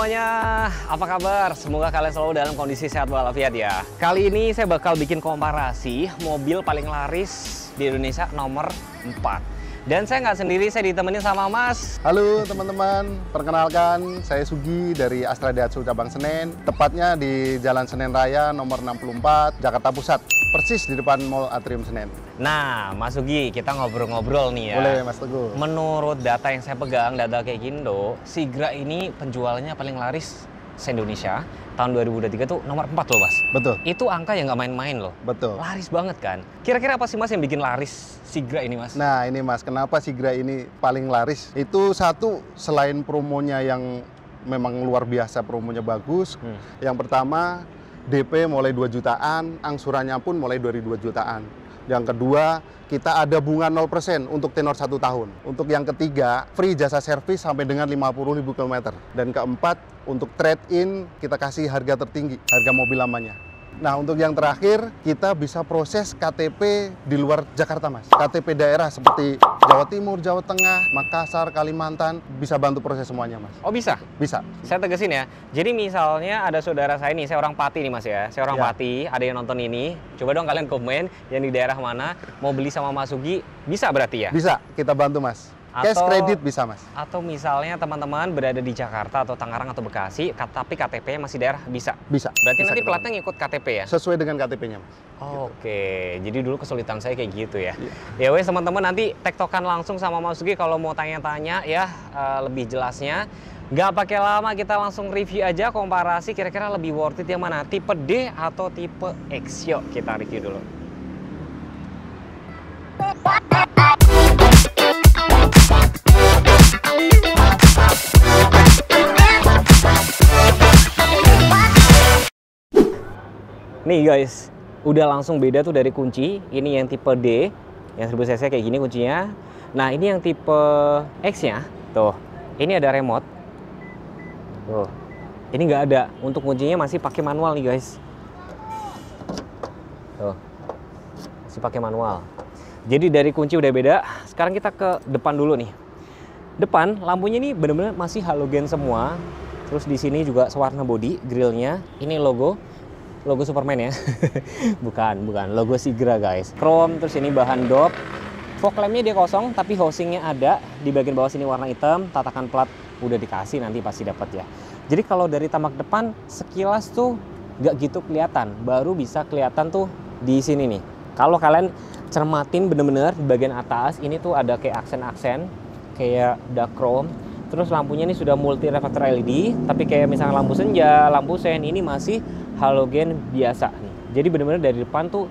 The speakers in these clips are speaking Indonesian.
semuanya, apa kabar? Semoga kalian selalu dalam kondisi sehat walafiat ya. Kali ini saya bakal bikin komparasi mobil paling laris di Indonesia nomor 4. Dan saya nggak sendiri, saya ditemenin sama Mas. Halo teman-teman, perkenalkan saya Sugi dari Astra Daihatsu Cabang Senen. Tepatnya di Jalan Senen Raya nomor 64, Jakarta Pusat. Persis di depan Mall Atrium Senen. Nah, Mas Sugi, kita ngobrol-ngobrol nih ya. Boleh Mas Teguh. Menurut data yang saya pegang, data kayak Indo, Sigra ini penjualannya paling laris se-Indonesia tahun 2023 tuh nomor 4 loh Mas. Betul. Itu angka yang nggak main-main loh. Betul. Laris banget kan. Kira-kira apa sih Mas yang bikin laris Sigra ini Mas? Nah ini Mas, kenapa Sigra ini paling laris? Itu satu, selain promonya yang memang luar biasa, promonya bagus. Yang pertama, DP mulai 2 jutaan, angsurannya pun mulai dari 2 jutaan. Yang kedua, kita ada bunga 0% untuk tenor 1 tahun. Untuk yang ketiga, free jasa servis sampai dengan 50.000 km. Dan keempat, untuk trade-in kita kasih harga tertinggi, harga mobil lamanya. Nah, untuk yang terakhir, kita bisa proses KTP di luar Jakarta, Mas. KTP daerah seperti Jawa Timur, Jawa Tengah, Makassar, Kalimantan, bisa bantu proses semuanya, Mas. Oh bisa? Bisa. Saya tegesin ya, jadi misalnya ada saudara saya nih, saya orang Pati nih Mas ya. Saya orang Pati, ada yang nonton ini. Coba dong kalian komen yang di daerah mana, mau beli sama Mas Sugi, bisa berarti ya? Bisa, kita bantu, Mas. Cash kredit bisa, Mas. Atau misalnya teman-teman berada di Jakarta atau Tangerang atau Bekasi, tapi KTP-nya masih daerah, bisa? Bisa. Berarti bisa nanti platnya ngikut KTP ya? Sesuai dengan KTP-nya, Mas. Oke, jadi dulu kesulitan saya kayak gitu ya. Ya wes teman-teman, nanti tektokan langsung sama Mas Sugi kalau mau tanya-tanya ya lebih jelasnya. Nggak pakai lama, kita langsung review aja, komparasi kira-kira lebih worth it yang mana, tipe D atau tipe X. Yuk kita review dulu. Nih guys, udah langsung beda tuh dari kunci. Ini yang tipe D, yang 1000 cc kayak gini kuncinya. Nah ini yang tipe X-nya, tuh. Ini ada remote. Tuh, ini nggak ada. Untuk kuncinya masih pakai manual nih guys. Tuh, masih pakai manual. Jadi dari kunci udah beda. Sekarang kita ke depan dulu nih. Depan lampunya ini bener-bener masih halogen semua. Terus di sini juga sewarna body, grillnya. Ini logo Superman ya. bukan logo Sigra guys. Chrome, terus ini bahan dop. Fog lampnya dia kosong, tapi housingnya ada. Di bagian bawah sini warna hitam, tatakan plat udah dikasih, nanti pasti dapat ya. Jadi kalau dari tamak depan sekilas tuh nggak gitu kelihatan, baru bisa kelihatan tuh di sini nih. Kalau kalian cermatin bener-bener di bagian atas, ini tuh ada kayak aksen-aksen, kayak dark chrome. Terus lampunya ini sudah multi reflektor LED, tapi kayak misalnya lampu senja, lampu sen, ini masih halogen biasa nih. Jadi bener-bener dari depan tuh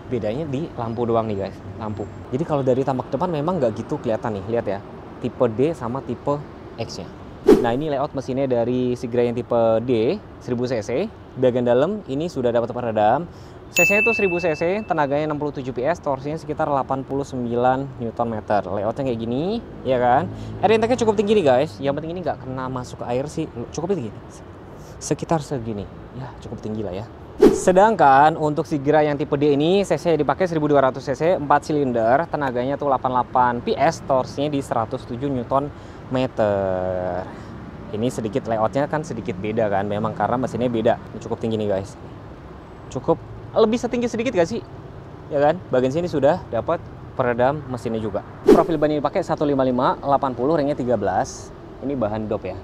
bedanya di lampu doang nih guys, lampu. Jadi kalau dari tamak depan memang nggak gitu kelihatan nih, lihat ya. Tipe D sama tipe X-nya. Nah ini layout mesinnya dari Sigra yang tipe D, 1000 cc. Bagian dalam ini sudah dapat peredam. cc itu 1000 cc, tenaganya 67 PS, torsinya sekitar 89 Nm. Layoutnya kayak gini, ya kan? Air intake-nya cukup tinggi nih guys. Yang penting ini nggak kena masuk ke air sih, cukup tinggi. Sekitar segini, ya cukup tinggi lah ya. Sedangkan untuk Sigra yang tipe D ini, cc dipakai 1200 cc, 4 silinder, tenaganya tuh 88 PS, torsinya di 107 Nm. Ini sedikit layoutnya kan sedikit beda kan, memang karena mesinnya beda. Ini cukup tinggi nih guys. Cukup lebih setinggi sedikit gak sih? Ya kan? Bagian sini sudah dapat peredam mesinnya juga. Profil ban yang dipakai 155, 80, ringnya 13. Ini bahan dop ya.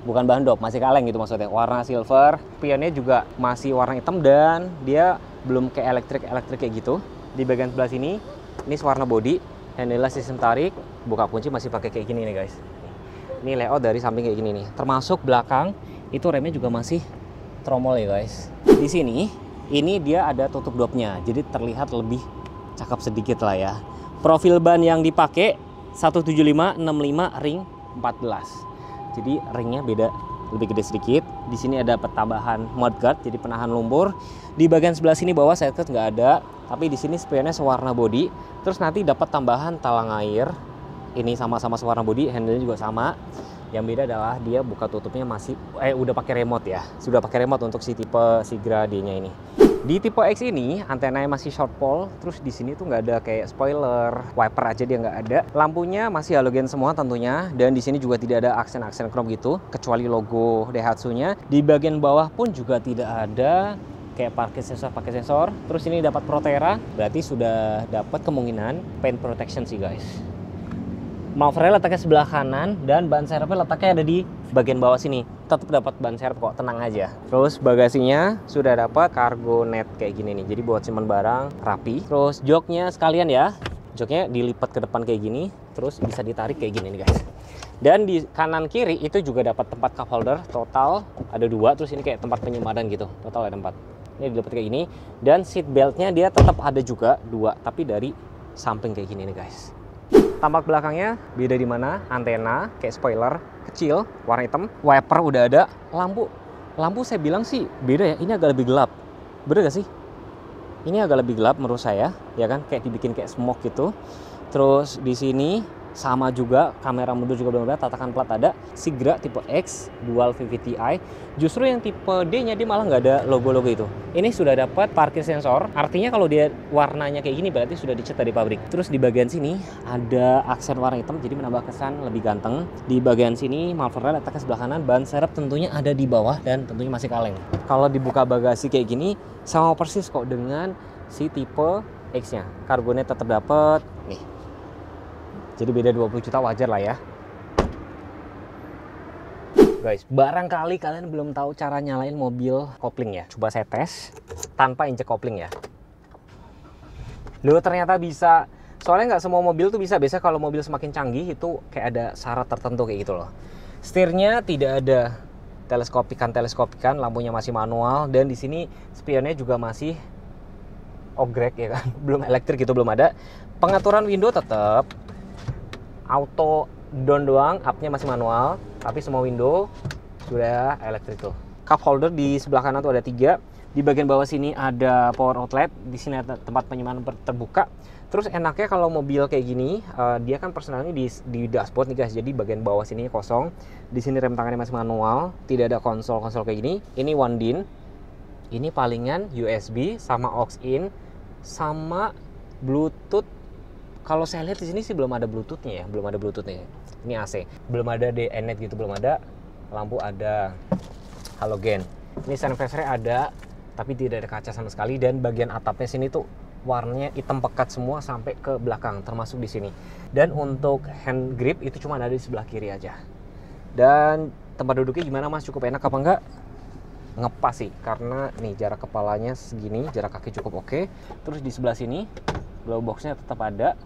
Bukan bahan dop, masih kaleng gitu maksudnya. Warna silver, pionnya juga masih warna hitam dan dia belum kayak elektrik kayak gitu. Di bagian sebelah sini, ini warna body, handle sistem tarik, buka kunci masih pakai kayak gini nih guys. Ini layout dari samping kayak gini nih. Termasuk belakang, itu remnya juga masih tromol ya guys. Di sini, ini dia ada tutup dopnya, jadi terlihat lebih cakep sedikit lah ya. Profil ban yang dipakai 175, 65, ring 14. Jadi ringnya beda, lebih gede sedikit. Di sini ada tambahan mudguard, jadi penahan lumpur. Di bagian sebelah sini bawah sidecut nggak ada, tapi di sini spionnya sewarna body. Terus nanti dapat tambahan talang air. Ini sama-sama sewarna body, handle-nya juga sama. Yang beda adalah dia buka tutupnya masih udah pakai remote ya. Sudah pakai remote untuk si tipe Sigra D-nya ini. Di tipe X ini antenanya masih short pole, terus di sini tuh nggak ada kayak spoiler, wiper aja dia nggak ada. Lampunya masih halogen semua tentunya, dan di sini juga tidak ada aksen-aksen chrome gitu, kecuali logo Daihatsu-nya. Di bagian bawah pun juga tidak ada kayak parkir sensor, pakai sensor. Terus ini dapat Protera, berarti sudah dapat kemungkinan paint protection sih guys. Muffler letaknya sebelah kanan dan ban serepnya letaknya ada di bagian bawah sini. Tetap dapat ban serep kok, tenang aja. Terus bagasinya sudah dapat cargo net kayak gini nih. Jadi buat simpan barang rapi. Terus joknya sekalian ya. Joknya dilipat ke depan kayak gini, terus bisa ditarik kayak gini nih guys. Dan di kanan kiri itu juga dapat tempat cup holder, total ada 2. Terus ini kayak tempat penyimpanan gitu, total ada 4. Ini dapat kayak gini. Dan seat beltnya dia tetap ada juga 2, tapi dari samping kayak gini nih guys. Tampak belakangnya beda di mana? Antena kayak spoiler kecil warna hitam, wiper udah ada, lampu saya bilang sih beda ya. Ini agak lebih gelap. Bener gak sih? Ini agak lebih gelap menurut saya, ya kan? Kayak dibikin kayak smoke gitu. Terus di sini sama juga, kamera mundur juga belum ada, tatakan plat ada. Sigra tipe X dual VVTi. Justru yang tipe D-nya dia malah nggak ada logo-logo itu. Ini sudah dapat parkir sensor. Artinya kalau dia warnanya kayak gini berarti sudah dicat dari pabrik. Terus di bagian sini ada aksen warna hitam, jadi menambah kesan lebih ganteng. Di bagian sini muffler letaknya sebelah kanan, ban serep tentunya ada di bawah dan tentunya masih kaleng. Kalau dibuka bagasi kayak gini sama persis kok dengan si tipe X-nya. Kargonya tetap dapat nih. Jadi beda 20 juta wajar lah ya. Guys, barangkali kalian belum tahu cara nyalain mobil kopling ya. Coba saya tes tanpa injek kopling ya. Loh, ternyata bisa. Soalnya nggak semua mobil tuh bisa. Biasanya kalau mobil semakin canggih itu kayak ada syarat tertentu kayak gitu loh. Setirnya tidak ada teleskopikan, lampunya masih manual, dan di sini spionnya juga masih ogrek ya kan. Belum elektrik gitu, belum ada. Pengaturan window tetap auto down doang, up-nya masih manual, tapi semua window sudah elektrik tuh. Cup holder di sebelah kanan tuh ada 3. Di bagian bawah sini ada power outlet, di sini ada tempat penyimpanan terbuka. Terus enaknya kalau mobil kayak gini, dia kan personalnya di dashboard nih guys. Jadi bagian bawah sini kosong. Di sini rem tangannya masih manual, tidak ada konsol kayak gini. Ini one DIN. Ini palingan USB sama aux in sama Bluetooth. Kalau saya lihat di sini sih belum ada Bluetooth-nya ya, belum ada Bluetooth-nya. Ini AC, belum ada DNet gitu, belum ada. Lampu ada, halogen. Ini sun visor ada, tapi tidak ada kaca sama sekali. Dan bagian atapnya sini tuh warnanya hitam pekat semua sampai ke belakang, termasuk di sini. Dan untuk hand grip itu cuma ada di sebelah kiri aja. Dan tempat duduknya gimana mas? Cukup enak apa enggak? Ngepas sih, karena nih jarak kepalanya segini, jarak kaki cukup oke. Terus di sebelah sini glove box-nya tetap ada.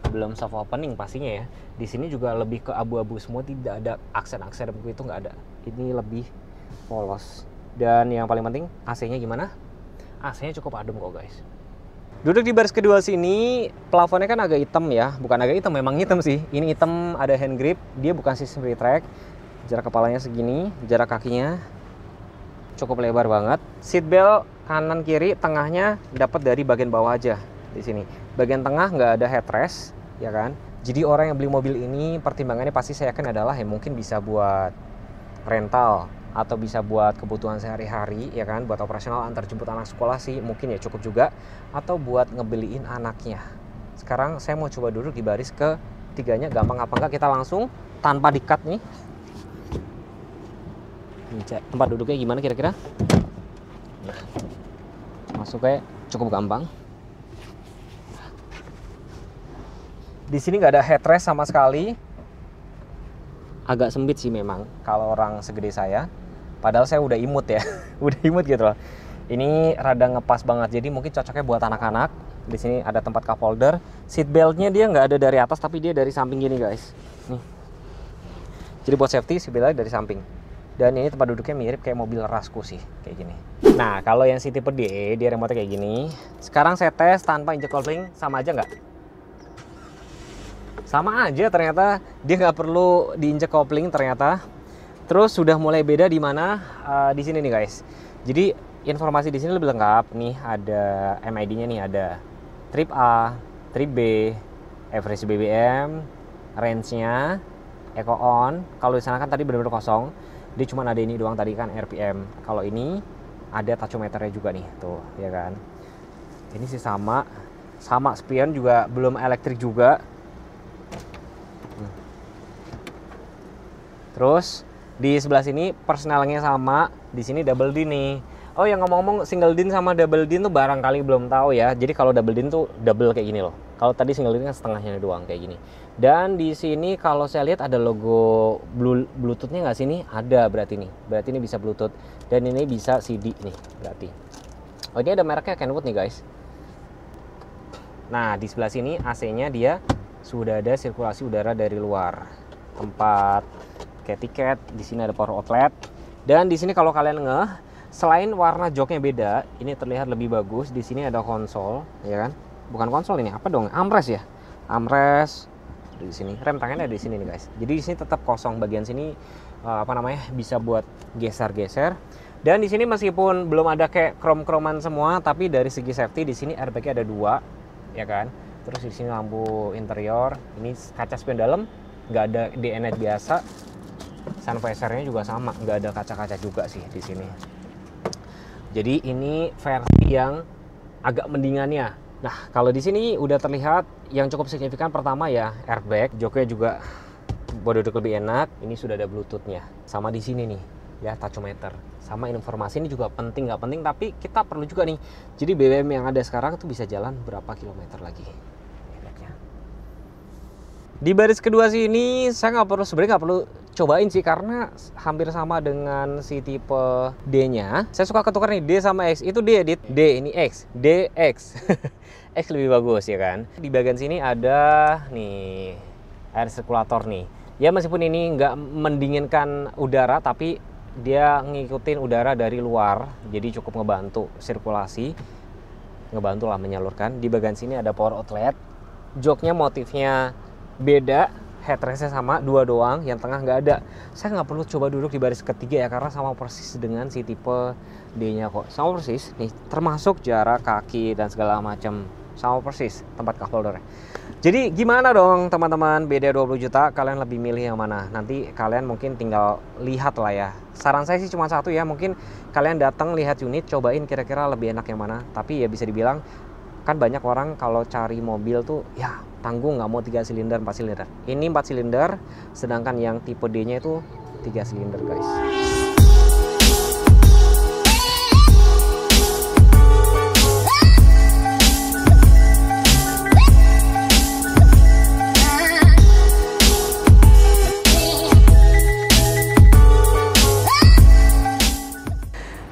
Belum soft opening pastinya ya. Di sini juga lebih ke abu-abu semua, tidak ada aksen-aksen begitu, nggak ada. Ini lebih polos. Dan yang paling penting AC-nya gimana? AC-nya cukup adem kok guys. Duduk di baris kedua sini, plafonnya kan agak hitam ya. Bukan agak hitam, memang hitam sih. Ini hitam, ada hand grip, dia bukan sistem retract. Jarak kepalanya segini, jarak kakinya cukup lebar banget. Seat belt kanan kiri, tengahnya dapat dari bagian bawah aja di sini. Bagian tengah nggak ada headrest, ya kan? Jadi orang yang beli mobil ini pertimbangannya pasti saya yakin adalah mungkin bisa buat rental atau bisa buat kebutuhan sehari-hari, ya kan? Buat operasional antar jemput anak sekolah sih mungkin ya cukup juga, atau buat ngebeliin anaknya. Sekarang saya mau coba duduk di baris ketiganya, gampang apa enggak? Kita langsung tanpa di-cut nih. Tempat duduknya gimana kira-kira? Nah, masuknya cukup gampang. Di sini nggak ada headrest sama sekali. Agak sempit sih memang kalau orang segede saya. Padahal saya udah imut ya, udah imut gitu loh. Ini rada ngepas banget, jadi mungkin cocoknya buat anak-anak. Di sini ada tempat cup holder. Seat beltnya dia nggak ada dari atas, tapi dia dari samping gini guys. Nih. Jadi buat safety seat beltnya dari samping. Dan ini tempat duduknya mirip kayak mobil rasku sih, kayak gini. Nah kalau yang si tipe D, dia remote kayak gini. Sekarang saya tes tanpa injek kopling, sama aja nggak? Sama aja ternyata, dia nggak perlu diinjek kopling ternyata. Terus sudah mulai beda di mana di sini nih guys. Jadi informasi di sini lebih lengkap nih, ada MID-nya nih, ada trip A, trip B, average BBM, range-nya, eco on. Kalau di sana kan tadi benar-benar kosong, dia cuma ada ini doang tadi kan RPM. Kalau ini ada tachometernya juga nih, tuh ya kan. Ini sih sama spion juga belum elektrik juga. Terus di sebelah sini persnelingnya sama, di sini double din nih. Oh yang ngomong-ngomong single din sama double din tuh barangkali belum tahu ya. Jadi kalau double din tuh double kayak gini loh. Kalau tadi single din kan setengahnya doang kayak gini. Dan di sini kalau saya lihat ada logo Bluetooth-nya nggak sini? Ada berarti nih. Berarti ini bisa Bluetooth dan ini bisa CD nih berarti. Oh ini ada mereknya Kenwood nih guys. Nah di sebelah sini AC-nya dia sudah ada sirkulasi udara dari luar. Tempat kayak tiket, di sini ada power outlet. Dan di sini kalau kalian ngeh, selain warna joknya beda, ini terlihat lebih bagus. Di sini ada konsol, ya kan? Bukan konsol ini, apa dong? Armrest ya. Armrest di sini. Rem tangannya ada di sini nih guys. Jadi di sini tetap kosong, bagian sini bisa buat geser-geser. Dan di sini meskipun belum ada kayak krom-kroman semua, tapi dari segi safety di sini airbagnya ada 2, ya kan? Terus di sini lampu interior, ini kaca spion dalam, nggak ada DNF biasa. Sun visor-nya juga sama, nggak ada kaca-kaca juga sih di sini. Jadi ini versi yang agak mendingannya. Nah, kalau di sini udah terlihat yang cukup signifikan pertama ya airbag, joknya juga buat duduk lebih enak. Ini sudah ada Bluetooth-nya. Sama di sini nih, ya tachometer. Sama informasi ini juga penting nggak penting, tapi kita perlu juga nih. Jadi BBM yang ada sekarang tuh bisa jalan berapa kilometer lagi. Di baris kedua sini saya sebenarnya nggak perlu cobain sih karena hampir sama dengan si tipe D-nya. Saya suka ketukar nih D sama X. Itu D edit, D ini X, D X. X lebih bagus ya kan. Di bagian sini ada nih air sirkulator nih. Ya meskipun ini nggak mendinginkan udara tapi dia ngikutin udara dari luar. Jadi cukup ngebantu sirkulasi, ngebantu lah menyalurkan. Di bagian sini ada power outlet. Joknya motifnya beda, headrestnya sama, 2 doang, yang tengah nggak ada. Saya nggak perlu coba duduk di baris ketiga ya karena sama persis dengan si tipe D-nya kok. Sama persis nih, termasuk jarak kaki dan segala macam. Sama persis tempat cup holder. Jadi gimana dong teman-teman, beda 20 juta, kalian lebih milih yang mana? Nanti kalian mungkin tinggal lihat lah ya. Saran saya sih cuma satu ya, mungkin kalian datang lihat unit, cobain kira-kira lebih enak yang mana. Tapi ya bisa dibilang kan banyak orang kalau cari mobil tuh ya tanggung, nggak mau 3 silinder 4 silinder. Ini 4 silinder, sedangkan yang tipe D-nya itu 3 silinder guys.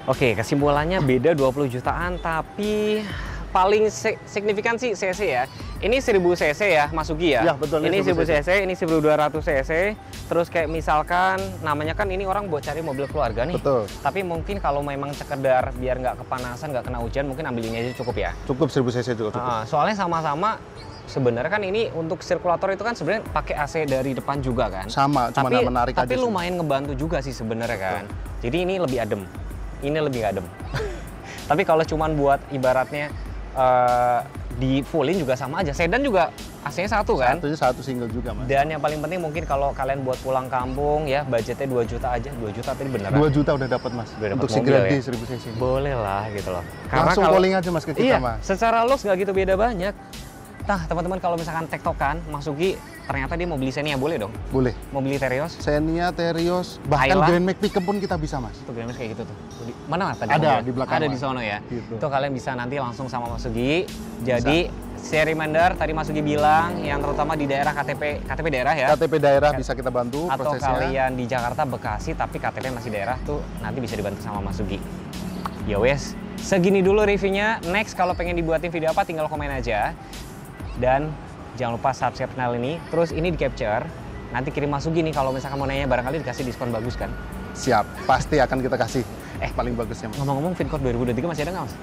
Oke, kesimpulannya beda 20 jutaan tapi paling signifikan sih CC ya. Ini 1000 cc ya, Mas Ugi ya? Ya betul. Ini 1000 cc, ini 1200 cc. Terus kayak misalkan, namanya kan ini orang buat cari mobil keluarga nih. Betul. Tapi mungkin kalau memang sekedar biar nggak kepanasan, nggak kena hujan, mungkin ambil ini aja cukup ya? Cukup 1000 cc juga cukup. Soalnya sama-sama, sebenarnya kan ini untuk sirkulator itu kan sebenarnya pakai AC dari depan juga kan? Sama, cuma menarik aja. Tapi lumayan ngebantu juga sih sebenarnya kan? Jadi ini lebih adem, ini lebih adem. Tapi kalau cuman buat ibaratnya di fullin juga sama aja. Sedan juga AC-nya satu kan? Satu single juga mas. Dan yang paling penting mungkin kalau kalian buat pulang kampung ya budgetnya 2 juta aja. 2 juta tadi beneran. 2 juta udah dapat mas. Udah untuk dapet single mobil, D ya? 1000 cc. Boleh lah gitu loh. Karena Langsung calling aja mas ke kita mas. Secara looks nggak gitu beda banyak. Nah teman-teman kalau misalkan tektokan, Mas Ugi ternyata dia mau beli Xenia, boleh dong? Boleh. Mau beli Terios? Xenia, Terios, bahkan Ayla. Grand Max Pickup pun kita bisa mas. Tuh Grand Max kayak gitu tuh. Mana tadi? Ada di belakang. Ada mas. di sono ya. Gitu. Itu kalian bisa nanti langsung sama Mas Ugi. Jadi share reminder tadi Mas Ugi bilang yang terutama di daerah KTP daerah ya. KTP daerah bisa kita bantu Atau prosesnya. kalian di Jakarta, Bekasi tapi KTP masih daerah tuh nanti bisa dibantu sama Mas Ugi. Ya wes, segini dulu reviewnya. Next kalau pengen dibuatin video apa tinggal komen aja. Dan jangan lupa subscribe channel ini. Terus ini di capture. Nanti kirim Mas Ugi nih kalau misalkan mau nanya, barangkali dikasih diskon bagus kan? Siap, pasti akan kita kasih. Paling bagusnya mas. Ngomong-ngomong VinCode 2023 masih ada nggak mas?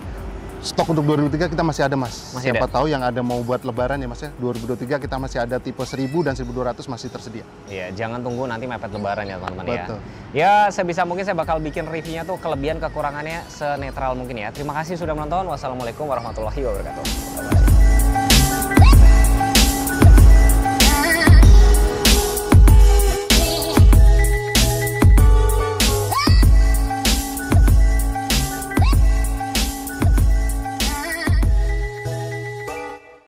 Stok untuk 2023 kita masih ada mas. Masih Siapa ada? tahu yang ada mau buat lebaran ya mas ya. 2023 kita masih ada tipe 1000 dan 1200 masih tersedia. Iya, jangan tunggu nanti mepet lebaran ya teman-teman ya. Betul. Ya, sebisa mungkin saya bakal bikin reviewnya tuh kelebihan kekurangannya senetral mungkin ya. Terima kasih sudah menonton. Wassalamualaikum warahmatullahi wabarakatuh.